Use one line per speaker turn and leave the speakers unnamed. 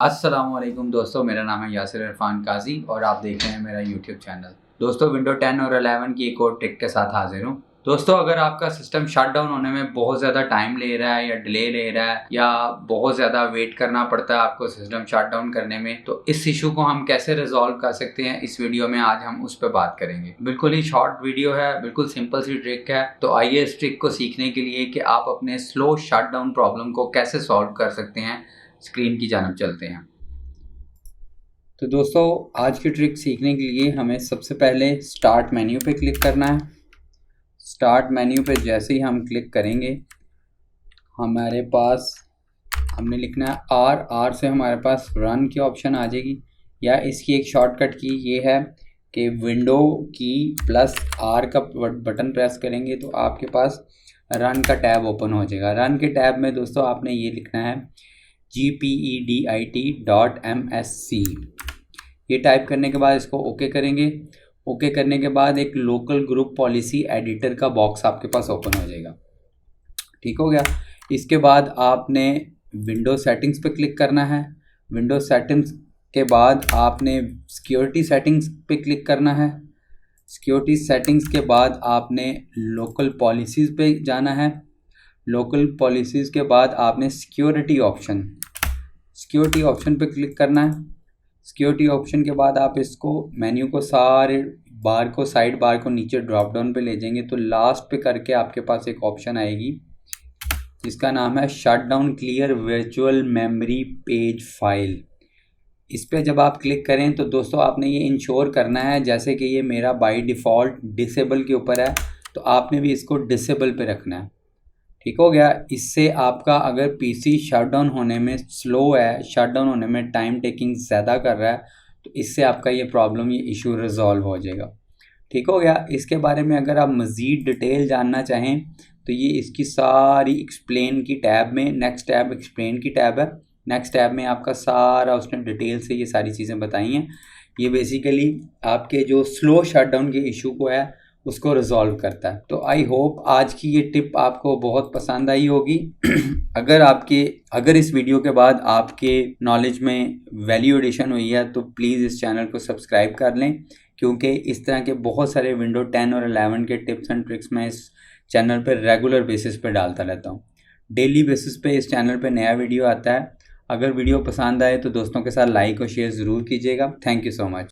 अस्सलामुअलैकुम दोस्तों, मेरा नाम है यासिर इरफान काजी और आप देख रहे हैं मेरा यूट्यूब चैनल। दोस्तों, विंडो 10 और 11 की एक और ट्रिक के साथ हाजिर हूँ। दोस्तों, अगर आपका सिस्टम शट डाउन होने में बहुत ज़्यादा टाइम ले रहा है या डिले ले रहा है या बहुत ज़्यादा वेट करना पड़ता है आपको सिस्टम शट डाउन करने में, तो इस इशू को हम कैसे रिजॉल्व कर सकते हैं, इस वीडियो में आज हम उस पर बात करेंगे। बिल्कुल ही शॉर्ट वीडियो है, बिल्कुल सिंपल सी ट्रिक है। तो आइए इस ट्रिक को सीखने के लिए कि आप अपने स्लो शट डाउन प्रॉब्लम को कैसे सॉल्व कर सकते हैं, स्क्रीन की जानब चलते हैं। तो दोस्तों, आज की ट्रिक सीखने के लिए हमें सबसे पहले स्टार्ट मेन्यू पे क्लिक करना है। स्टार्ट मेन्यू पे जैसे ही हम क्लिक करेंगे, हमारे पास हमने लिखना है आर से हमारे पास रन की ऑप्शन आ जाएगी, या इसकी एक शॉर्टकट की ये है कि विंडो की प्लस आर का बटन प्रेस करेंगे तो आपके पास रन का टैब ओपन हो जाएगा। रन के टैब में दोस्तों आपने ये लिखना है GPEDIT.MSC। ये टाइप करने के बाद इसको ओके करेंगे। ओके करने के बाद एक लोकल ग्रुप पॉलिसी एडिटर का बॉक्स आपके पास ओपन हो जाएगा। ठीक हो गया। इसके बाद आपने विंडो सेटिंग्स पे क्लिक करना है। विंडो सेटिंग्स के बाद आपने सिक्योरिटी सेटिंग्स पे क्लिक करना है। सिक्योरिटी सेटिंग्स के बाद आपने लोकल पॉलिसीज़ पे जाना है। लोकल पॉलिसीज़ के बाद आपने सिक्योरिटी ऑप्शन पे क्लिक करना है। सिक्योरिटी ऑप्शन के बाद आप इसको मेन्यू को सारे बार को साइड बार को नीचे ड्रॉप डाउन पे ले जाएंगे तो लास्ट पे करके आपके पास एक ऑप्शन आएगी जिसका नाम है shut down clear virtual memory page file. इस पे जब आप क्लिक करें तो दोस्तों आपने ये इंश्योर करना है, जैसे कि ये मेरा बाय डिफ़ॉल्ट डिसेबल के ऊपर है तो आपने भी इसको डिसेबल पे रखना है। ठीक हो गया। इससे आपका अगर पीसी शट डाउन होने में स्लो है, शट डाउन होने में टाइम टेकिंग ज़्यादा कर रहा है, तो इससे आपका ये प्रॉब्लम, ये इशू रिजॉल्व हो जाएगा। ठीक हो गया। इसके बारे में अगर आप मज़ीद डिटेल जानना चाहें तो ये इसकी सारी एक्सप्लेन की टैब में, नेक्स्ट टैब एक्सप्लेन की टैब है, नेक्स्ट टैब में आपका सारा उसने डिटेल से ये सारी चीज़ें बताई हैं। ये बेसिकली आपके जो स्लो शट डाउन के इशू को है उसको रिजॉल्व करता है। तो आई होप आज की ये टिप आपको बहुत पसंद आई होगी। अगर इस वीडियो के बाद आपके नॉलेज में वैल्यू एडिशन हुई है तो प्लीज़ इस चैनल को सब्सक्राइब कर लें, क्योंकि इस तरह के बहुत सारे विंडो 10 और 11 के टिप्स एंड ट्रिक्स मैं इस चैनल पर रेगुलर बेसिस पे डालता रहता हूँ। डेली बेसिस पे इस चैनल पर नया वीडियो आता है। अगर वीडियो पसंद आए तो दोस्तों के साथ लाइक और शेयर ज़रूर कीजिएगा। Thank you so much.